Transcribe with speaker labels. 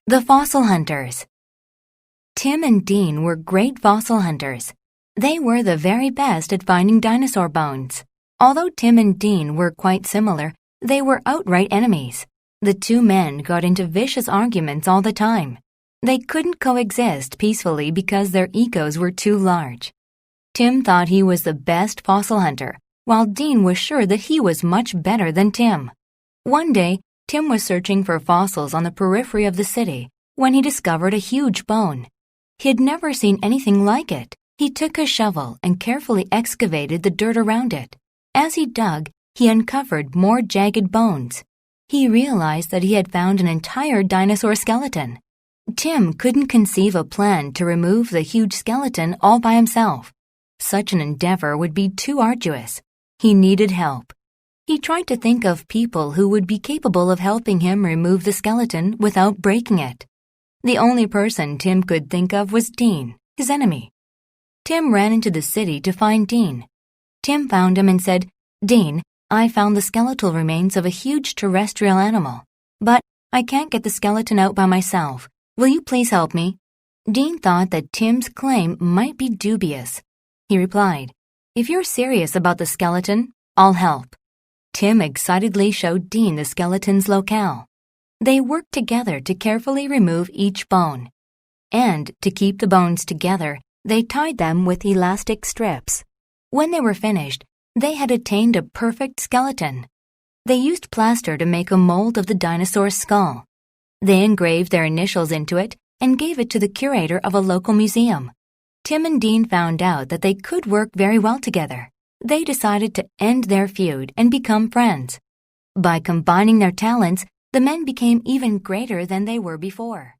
Speaker 1: The Fossil Hunters. Tim and Dean were great fossil hunters. They were the very best at finding dinosaur bones. Although Tim and Dean were quite similar, they were outright enemies. The two men got into vicious arguments all the time. They couldn't coexist peacefully because their egos were too large. Tim thought he was the best fossil hunter, while Dean was sure that he was much better than Tim. One day, Tim was searching for fossils on the periphery of the city when he discovered a huge bone. He had never seen anything like it. He took a shovel and carefully excavated the dirt around it. As he dug, he uncovered more jagged bones. He realized that he had found an entire dinosaur skeleton. Tim couldn't conceive a plan to remove the huge skeleton all by himself. Such an endeavor would be too arduous. He needed help. He tried to think of people who would be capable of helping him remove the skeleton without breaking it. The only person Tim could think of was Dean, his enemy. Tim ran into the city to find Dean. Tim found him and said, "Dean, I found the skeletal remains of a huge terrestrial animal, but I can't get the skeleton out by myself. Will you please help me?" Dean thought that Tim's claim might be dubious. He replied, "If you're serious about the skeleton, I'll help." Tim excitedly showed Dean the skeleton's locale. They worked together to carefully remove each bone. And to keep the bones together, they tied them with elastic strips. When they were finished, they had attained a perfect skeleton. They used plaster to make a mold of the dinosaur's skull. They engraved their initials into it and gave it to the curator of a local museum. Tim and Dean found out that they could work very well together. They decided to end their feud and become friends. By combining their talents, the men became even greater than they were before.